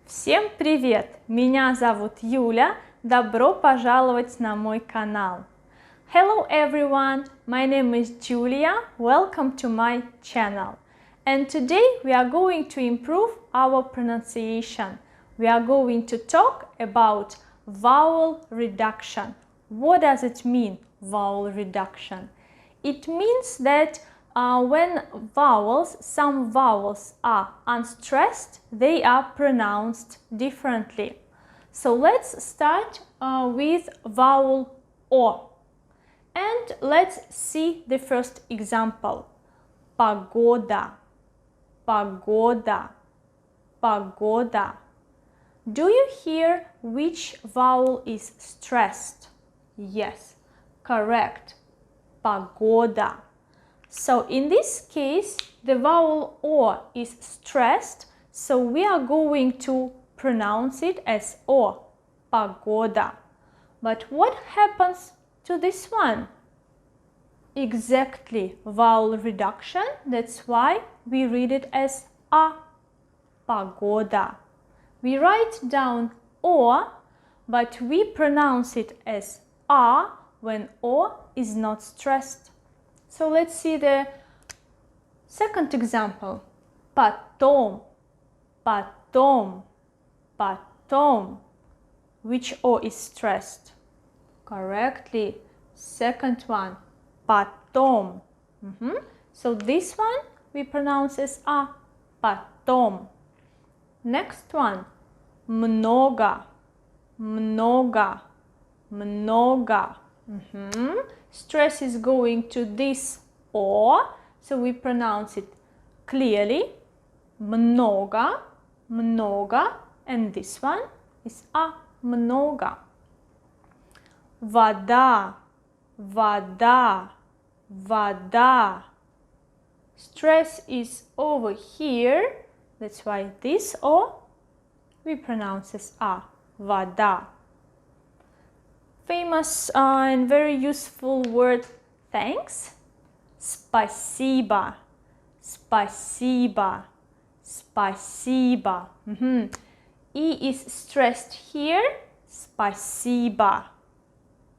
Всем привет! Меня зовут Юля. Добро пожаловать на мой канал. Hello everyone, my name is Julia. Welcome to my channel. And today we are going to improve our pronunciation. We are going to talk about vowel reduction. What does it mean, vowel reduction? It means that when some vowels are unstressed, they are pronounced differently. So let's start with vowel O. And let's see the first example. Погода, погода, погода. Do you hear which vowel is stressed? Yes, correct. Погода. So in this case, the vowel O is stressed, so we are going to pronounce it as O, погода. But what happens to this one? Exactly, vowel reduction, that's why we read it as A, погода. We write down O, but we pronounce it as A when O is not stressed. So let's see the second example. Потом, потом, потом. Which O is stressed? Correctly. Second one. Потом. So this one we pronounce as A. Потом. Next one. Много, много, много. Stress is going to this O, so we pronounce it clearly. Много, много, and this one is A, много. Вода, вода, вода. Stress is over here, that's why this O we pronounce as A, вода. Famous and very useful word thanks. Спасибо, спасибо, спасибо. E is stressed here. Спасибо.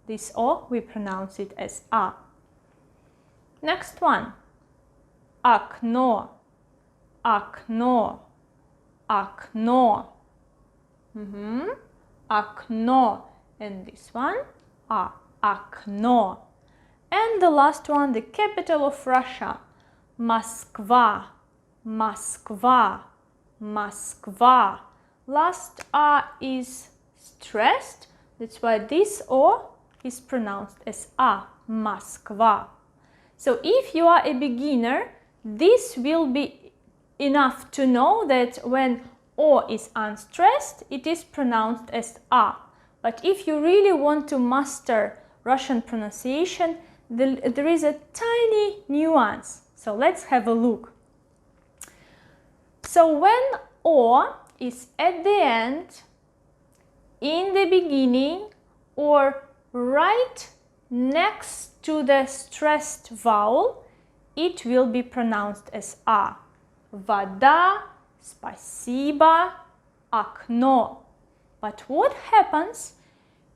This O we pronounce it as A. Next one. Окно, окно, окно. Окно. And this one, A, окно. And the last one, the capital of Russia, Moskva, Moskva, Moskva. Last A is stressed, that's why this O is pronounced as A, Moskva. So if you are a beginner, this will be enough to know that when O is unstressed, it is pronounced as A. But if you really want to master Russian pronunciation, there is a tiny nuance. So let's have a look. So when O is at the end, in the beginning, or right next to the stressed vowel, it will be pronounced as A. Вода, спасибо, окно. But what happens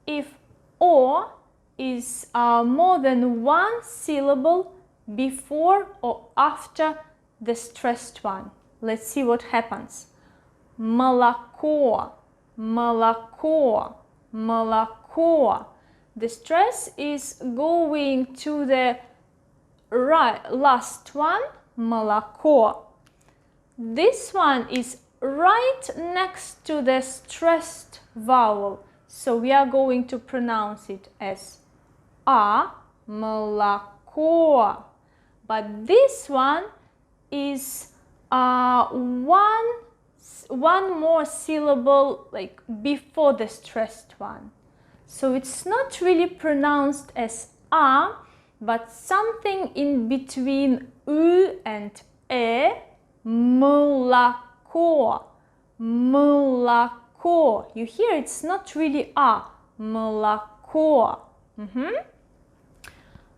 if O is more than one syllable before or after the stressed one? Let's see what happens. Молоко, молоко, молоко. The stress is going to the last one, молоко. This one is right next to the stressed vowel, so we are going to pronounce it as A, молоко. But this one is one more syllable like before the stressed one, so it's not really pronounced as A, but something in between U and E, молоко, молоко. You hear it's not really A, молоко.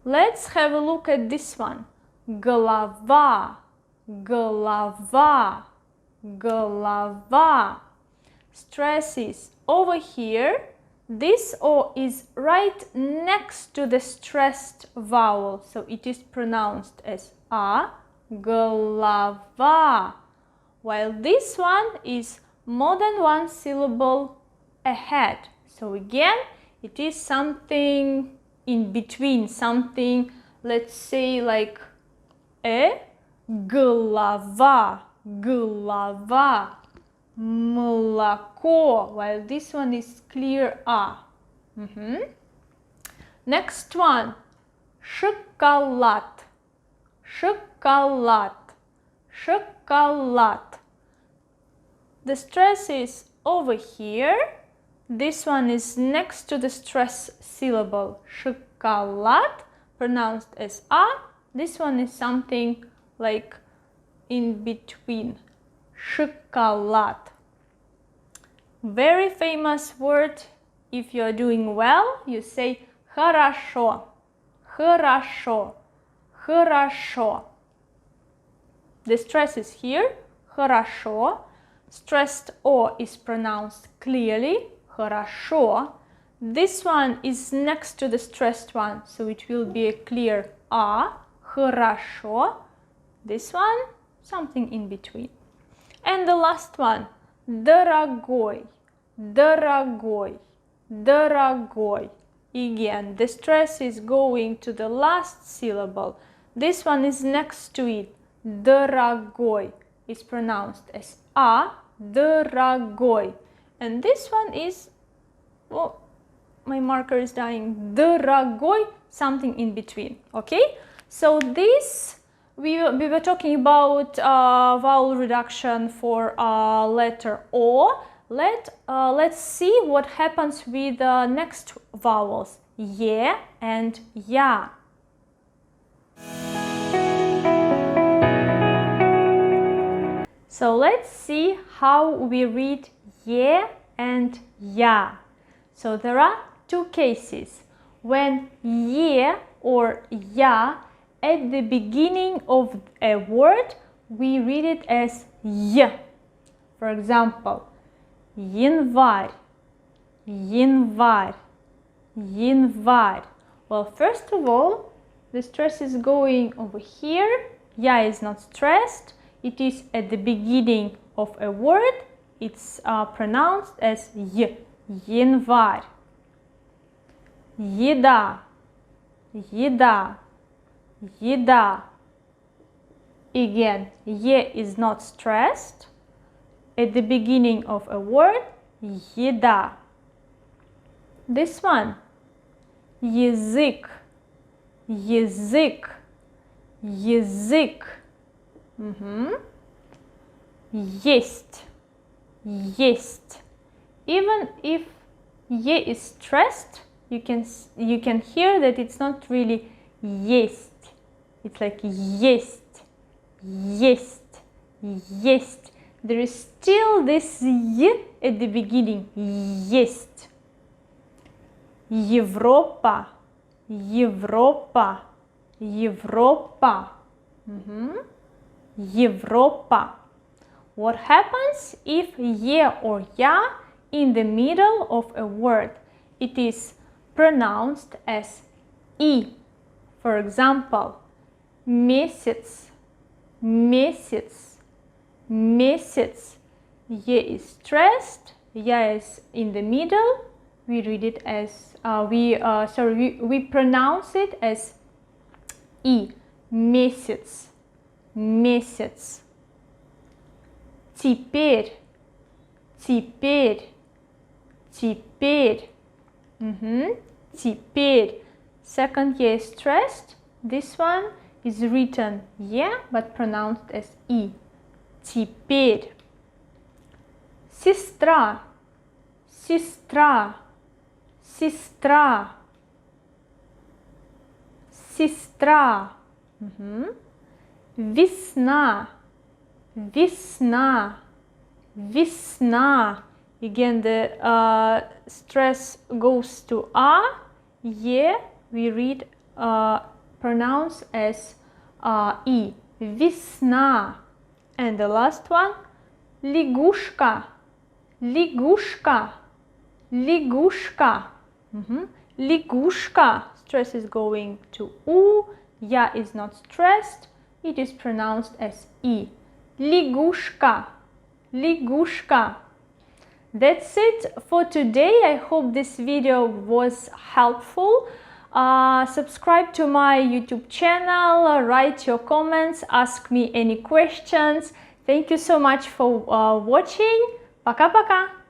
Let's have a look at this one. Голова, голова, голова. stress is over here. This O is right next to the stressed vowel, so it is pronounced as A, голова, while this one is more than one syllable ahead. So again, it is something in between, something, let's say, like голова, голова, молоко, while this one is clear A. Next one, шоколад, шоколад, шоколад. The stress is over here. This one is next to the stress syllable. Шоколад, pronounced as A. This one is something like in between. Шоколад. Very famous word. If you are doing well, you say хорошо, хорошо, хорошо. The stress is here. Хорошо. Stressed O is pronounced clearly. Хорошо. This one is next to the stressed one, so it will be a clear A. Хорошо. This one, something in between. And the last one, дорогой, дорогой, дорогой. Again, the stress is going to the last syllable. This one is next to it. Дорогой is pronounced as A, дорогой. And this one is, oh, my marker is dying. Дорогой, something in between. Okay? So this, we were talking about vowel reduction for letter O. Let's see what happens with the next vowels, ye and ya. So let's see how we read ye and ya. So there are two cases. When ye or ya at the beginning of a word, we read it as y. For example, январь, январь, январь. Well, first of all, the stress is going over here. Ya is not stressed. It is at the beginning of a word. It's pronounced as y. Январь. Еда, еда, еда. Again, ye is not stressed. At the beginning of a word, еда. This one, язык, язык, язык. Есть, есть. Even if ye is stressed, you can hear that it's not really есть. It's like есть, есть, есть. There is still this y at the beginning. Есть. Европа, Европа, Европа. Европа. What happens if ye or ya in the middle of a word? It is pronounced as и. For example, месяц, месяц, месяц. Ye is stressed, ya is in the middle. We read it as we pronounce it as и. Месяц, месяц. Теперь, теперь, теперь. Теперь. Second ye is stressed. This one is written yeah but pronounced as и. Теперь. Сестра, сестра, сестра, сестра. Весна, весна, весна. Again, the stress goes to a. Ye we read pronounce as и. Весна. And the last one, лягушка, Лягушка. Лягушка. Лягушка. Stress is going to U. Ya is not stressed. It is pronounced as E. Лягушка. Лягушка. That's it for today. I hope this video was helpful. Subscribe to my YouTube channel, write your comments, ask me any questions. Thank you so much for watching. Пока-пока!